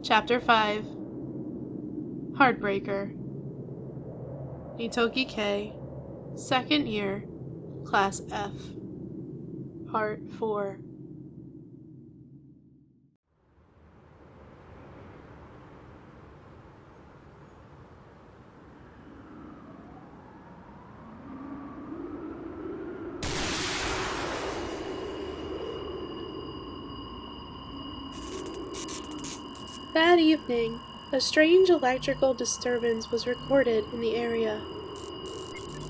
Chapter 5 Heartbreaker. Itoki K, Second Year, Class F. Part 4. That evening, a strange electrical disturbance was recorded in the area.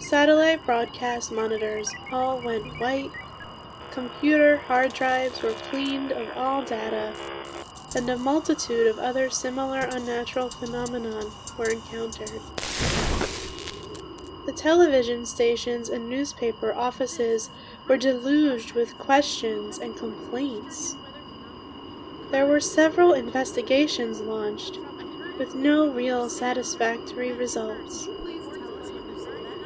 Satellite broadcast monitors all went white, computer hard drives were cleaned of all data, and a multitude of other similar unnatural phenomenon were encountered. The television stations and newspaper offices were deluged with questions and complaints. There were several investigations launched, with no real satisfactory results.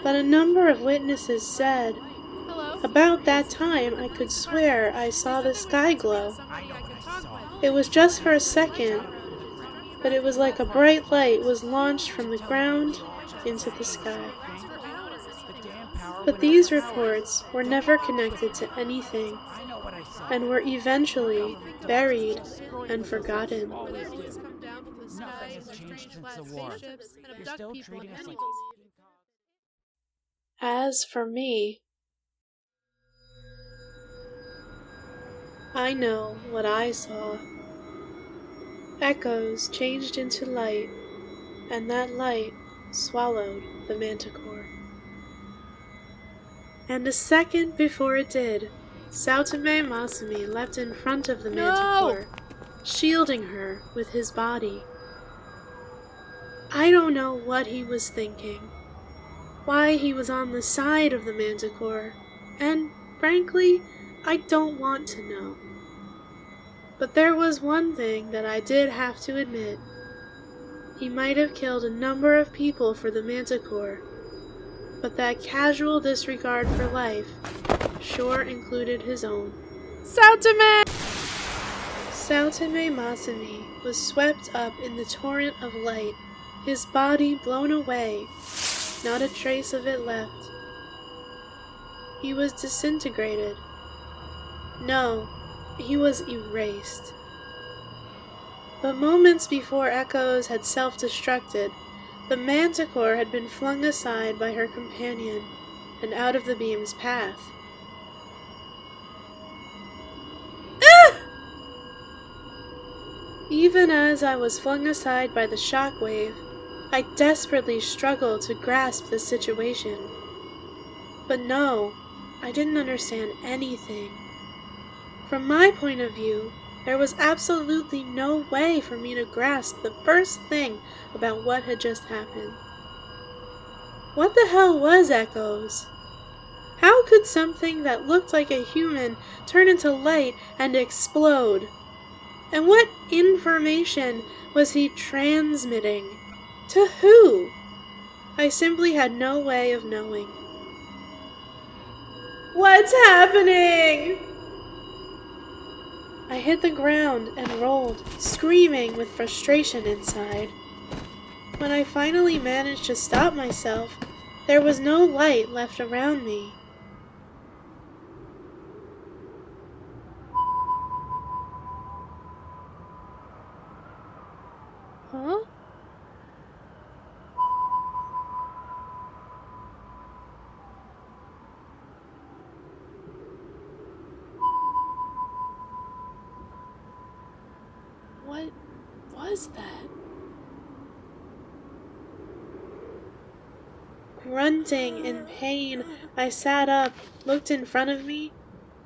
But a number of witnesses said, "About that time I could swear I saw the sky glow. It was just for a second, but it was like a bright light was launched from the ground into the sky." But these reports were never connected to anything, and were eventually buried and forgotten. Nothing has changed since the war. You're still treating us like... As for me, I know what I saw. Echoes changed into light, and that light swallowed the manticore. And a second before it did, Saotome Masumi leapt in front of the manticore, shielding her with his body. I don't know what he was thinking, why he was on the side of the manticore, and, frankly, I don't want to know. But there was one thing that I did have to admit. He might have killed a number of people for the manticore, but that casual disregard for life sure included his own. Saotome! Saotome Masumi was swept up in the torrent of light, his body blown away, not a trace of it left. He was disintegrated. No, he was erased. But moments before Echoes had self-destructed, the manticore had been flung aside by her companion and out of the beam's path. Ah! Even as I was flung aside by the shockwave, I desperately struggled to grasp the situation. But no, I didn't understand anything. From my point of view, there was absolutely no way for me to grasp the first thing about what had just happened. What the hell was Echoes? How could something that looked like a human turn into light and explode? And what information was he transmitting? To who? I simply had no way of knowing. What's happening? I hit the ground and rolled, screaming with frustration inside. When I finally managed to stop myself, there was no light left around me. Huh? What was that? Grunting in pain, I sat up, looked in front of me,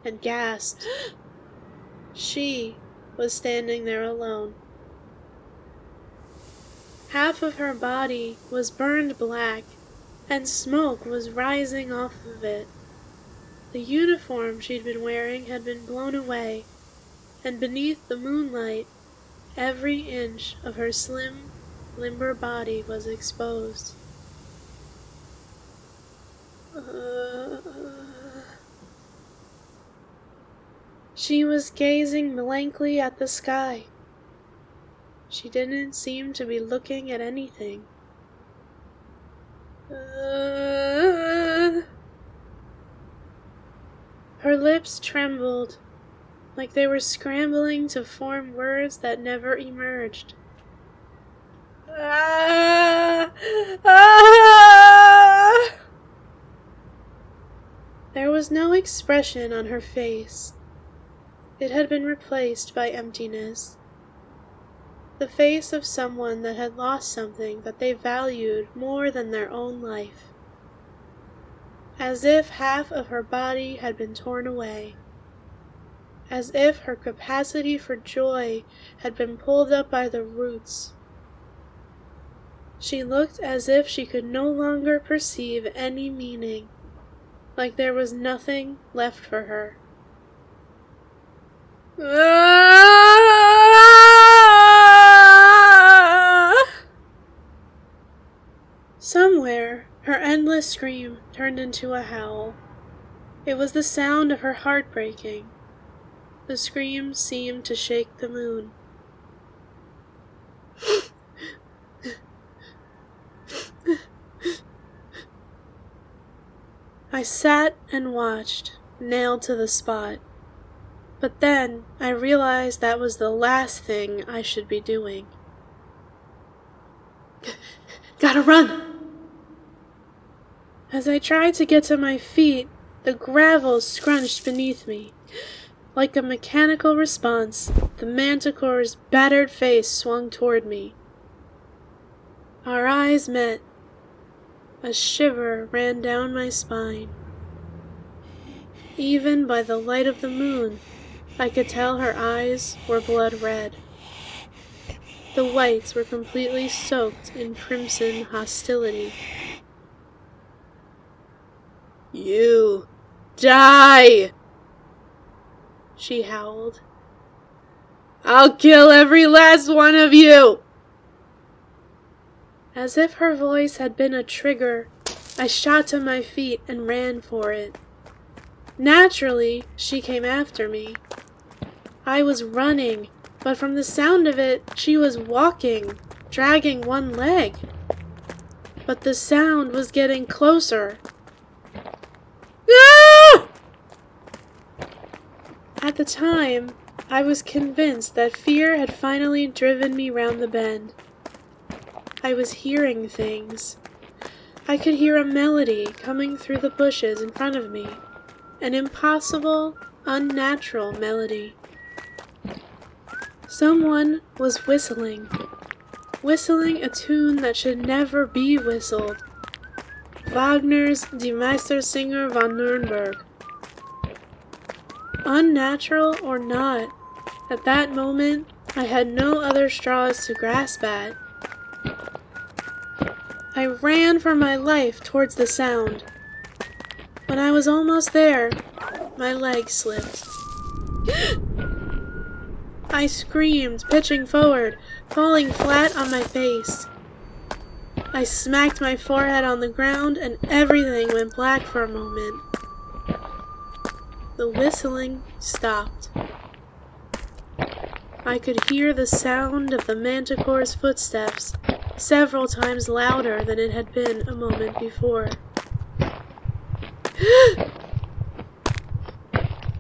and gasped. She was standing there alone. Half of her body was burned black, and smoke was rising off of it. The uniform she'd been wearing had been blown away, and beneath the moonlight, every inch of her slim, limber body was exposed. She was gazing blankly at the sky. She didn't seem to be looking at anything. Her lips trembled, like they were scrambling to form words that never emerged. There was no expression on her face. It had been replaced by emptiness. The face of someone that had lost something that they valued more than their own life. As if half of her body had been torn away. As if her capacity for joy had been pulled up by the roots. She looked as if she could no longer perceive any meaning, like there was nothing left for her. Somewhere, her endless scream turned into a howl. It was the sound of her heart breaking. The scream seemed to shake the moon. I sat and watched, nailed to the spot. But then I realized that was the last thing I should be doing. Gotta run! As I tried to get to my feet, the gravel scrunched beneath me. Like a mechanical response, the manticore's battered face swung toward me. Our eyes met. A shiver ran down my spine. Even by the light of the moon, I could tell her eyes were blood red. The whites were completely soaked in crimson hostility. You die! She howled. I'll kill every last one of you! As if her voice had been a trigger, I shot to my feet and ran for it. Naturally, she came after me. I was running, but from the sound of it, she was walking, dragging one leg. But the sound was getting closer. Ah! At the time, I was convinced that fear had finally driven me round the bend. I was hearing things. I could hear a melody coming through the bushes in front of me. An impossible, unnatural melody. Someone was whistling. Whistling a tune that should never be whistled. Wagner's Die Meistersinger von Nürnberg. Unnatural or not, at that moment I had no other straws to grasp at. I ran for my life towards the sound. When I was almost there, my leg slipped. I screamed, pitching forward, falling flat on my face. I smacked my forehead on the ground and everything went black for a moment. The whistling stopped. I could hear the sound of the manticore's footsteps, several times louder than it had been a moment before.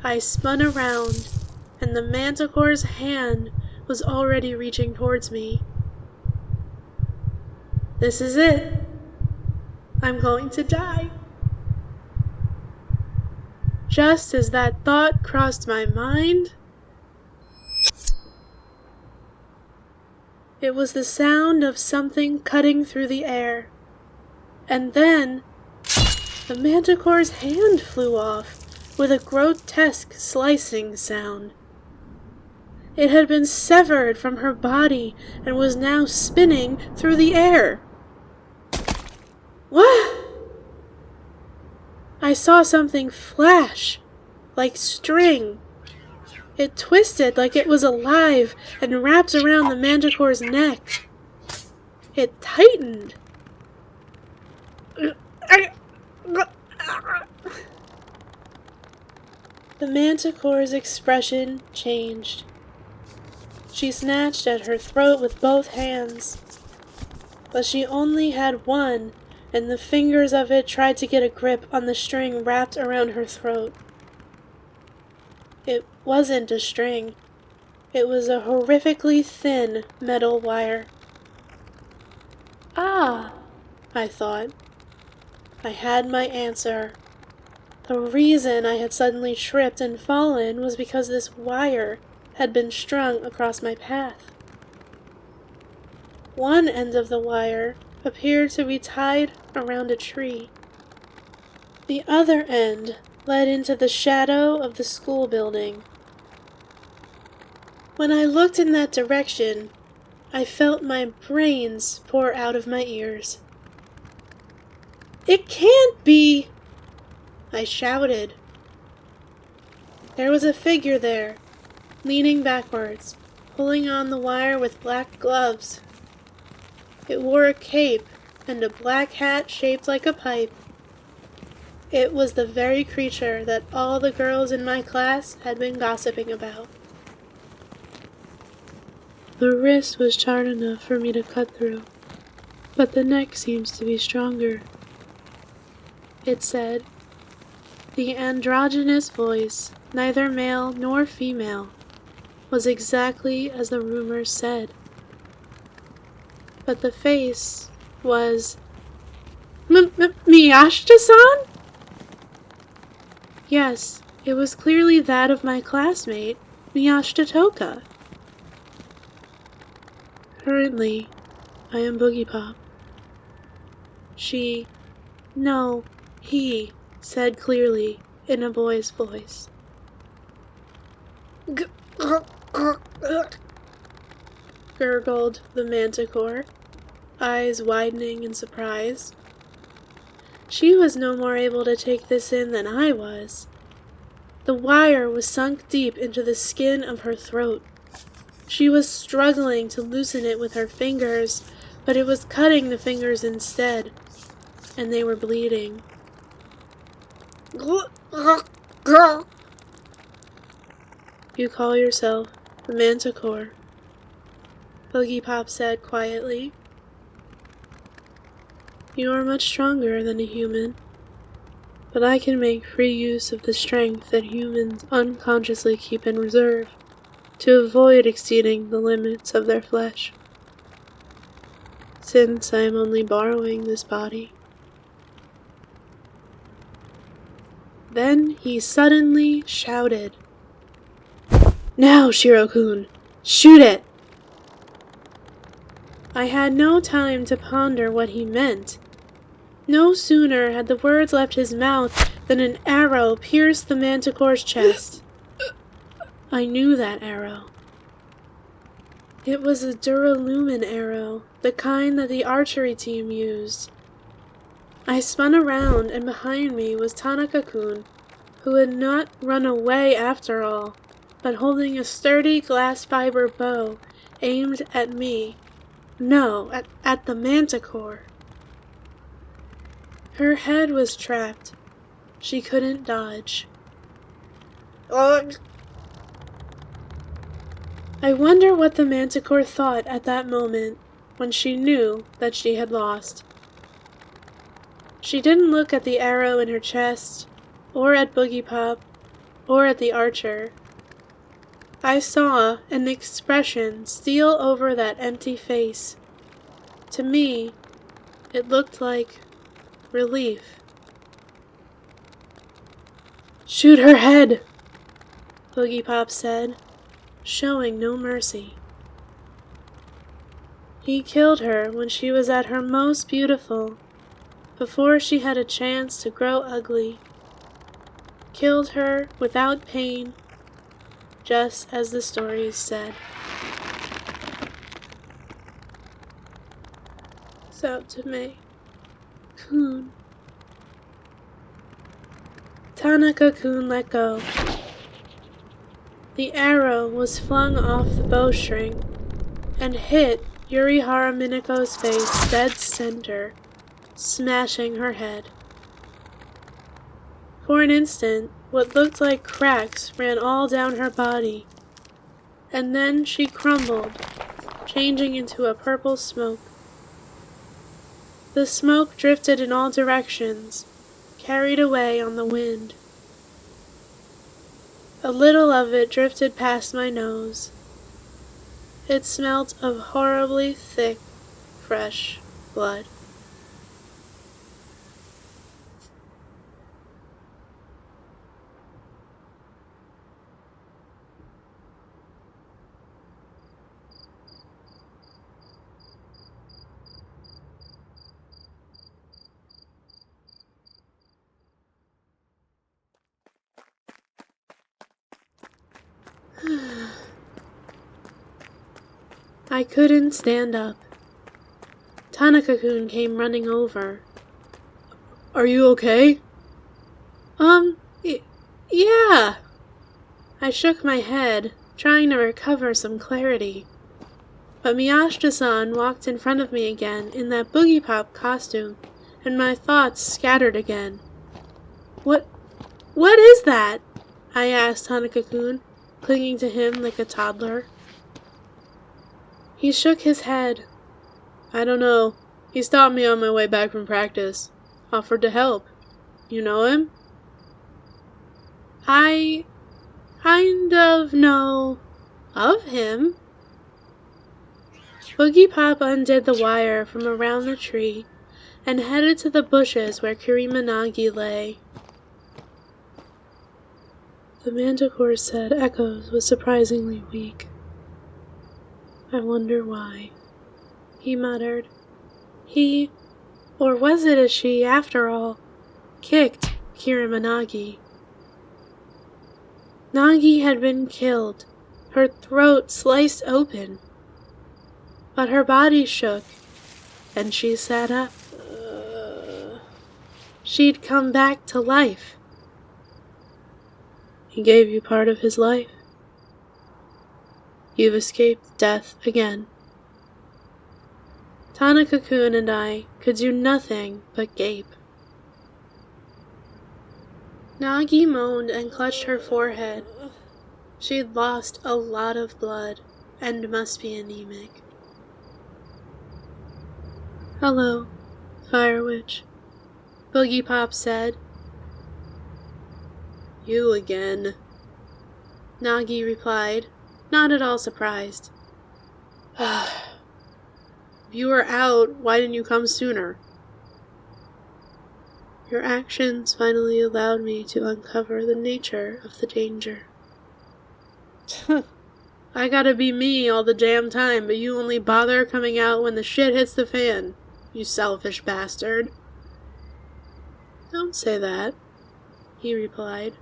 I spun around, and the manticore's hand was already reaching towards me. This is it. I'm going to die. Just as that thought crossed my mind, it was the sound of something cutting through the air. And then, the manticore's hand flew off with a grotesque slicing sound. It had been severed from her body and was now spinning through the air. What? I saw something flash, like string. It twisted like it was alive and wrapped around the manticore's neck. It tightened. The manticore's expression changed. She snatched at her throat with both hands, but she only had one, and the fingers of it tried to get a grip on the string wrapped around her throat. It wasn't a string. It was a horrifically thin metal wire. Ah, I thought. I had my answer. The reason I had suddenly tripped and fallen was because this wire had been strung across my path. One end of the wire appeared to be tied around a tree. The other end led into the shadow of the school building. When I looked in that direction, I felt my brains pour out of my ears. "It can't be!" I shouted. There was a figure there, leaning backwards, pulling on the wire with black gloves. It wore a cape and a black hat shaped like a pipe. It was the very creature that all the girls in my class had been gossiping about. The wrist was charred enough for me to cut through, but the neck seems to be stronger, it said. The androgynous voice, neither male nor female, was exactly as the rumors said. But the face was... Miyashita-san? Yes, it was clearly that of my classmate, Miyashita Toka. Currently, I am Boogiepop. No, he said clearly in a boy's voice. Gurgled the manticore, eyes widening in surprise. She was no more able to take this in than I was. The wire was sunk deep into the skin of her throat. She was struggling to loosen it with her fingers, but it was cutting the fingers instead, and they were bleeding. You call yourself the Manticore, Boogiepop said quietly. You are much stronger than a human, but I can make free use of the strength that humans unconsciously keep in reserve to avoid exceeding the limits of their flesh. Since I am only borrowing this body. Then he suddenly shouted, "Now, Shiro-kun, shoot it!" I had no time to ponder what he meant. No sooner had the words left his mouth than an arrow pierced the manticore's chest. I knew that arrow. It was a Duralumin arrow, the kind that the archery team used. I spun around, and behind me was Tanaka-kun, who had not run away after all, but holding a sturdy glass fiber bow aimed at me. No, at the manticore. Her head was trapped. She couldn't dodge. Ugh. I wonder what the manticore thought at that moment when she knew that she had lost. She didn't look at the arrow in her chest, or at Boogiepop, or at the archer. I saw an expression steal over that empty face. To me, it looked like relief. "Shoot her head," Boogiepop said, showing no mercy. He killed her when she was at her most beautiful, before she had a chance to grow ugly. Killed her without pain, just as the stories said. Kun. Tanaka-kun let go. The arrow was flung off the bowstring and hit Yurihara Minako's face dead center, smashing her head. For an instant, what looked like cracks ran all down her body. and then she crumbled, changing into a purple smoke. The smoke drifted in all directions, carried away on the wind. A little of it drifted past my nose. It smelt of horribly thick, fresh blood. I couldn't stand up. Tanaka-kun came running over. "Are you okay?" Yeah. I shook my head, trying to recover some clarity. But Miyashita-san walked in front of me again in that Boogiepop costume, and my thoughts scattered again. What is that?" I asked Tanaka-kun, clinging to him like a toddler. He shook his head. "I don't know. He stopped me on my way back from practice. Offered to help. You know him?" "I kind of know of him." Boogiepop undid the wire from around the tree and headed to the bushes where Kirimanagi lay. "The manticore said Echoes was surprisingly weak. I wonder why," he muttered. He, or was it a she after all, kicked Kirimanagi. Nagi had been killed, her throat sliced open. But her body shook, and she sat up. She'd come back to life. "He gave you part of his life. You've escaped death again." Tanaka-kun and I could do nothing but gape. Nagi moaned and clutched her forehead. She'd lost a lot of blood and must be anemic. "Hello, Fire Witch," Boogiepop said. "You again," Nagi replied, not at all surprised. "If you were out, why didn't you come sooner?" "Your actions finally allowed me to uncover the nature of the danger." "I gotta be me all the damn time, but you only bother coming out when the shit hits the fan, you selfish bastard." "Don't say that," he replied.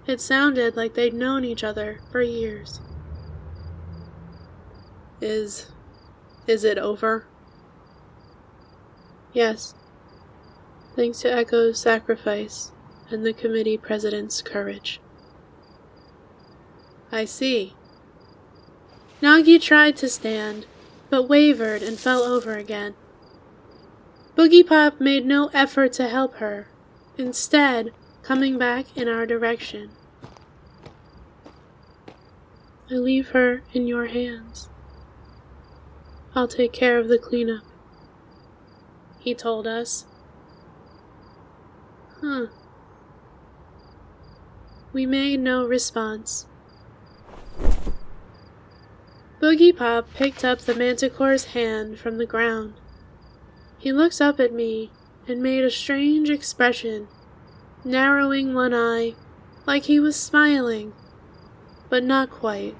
It sounded like they'd known each other for years. Is it over?" "Yes. Thanks to Echo's sacrifice and the committee president's courage." "I see." Nagi tried to stand, but wavered and fell over again. Boogiepop made no effort to help her, instead coming back in our direction. "I leave her in your hands. I'll take care of the cleanup," he told us. We made no response. Boogiepop picked up the manticore's hand from the ground. He looked up at me and made a strange expression, narrowing one eye, like he was smiling, but not quite.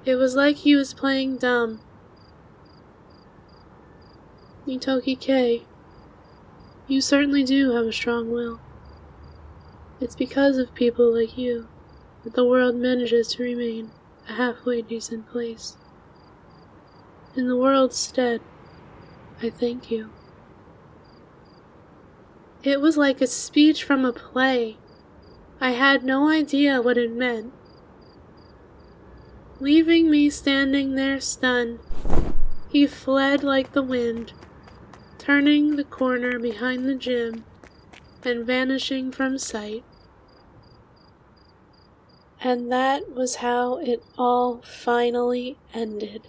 It was like he was playing dumb. "Itoki Kei, you certainly do have a strong will. It's because of people like you that the world manages to remain a halfway decent place. In the world's stead, I thank you." It was like a speech from a play. I had no idea what it meant. Leaving me standing there stunned, he fled like the wind, turning the corner behind the gym and vanishing from sight. And that was how it all finally ended.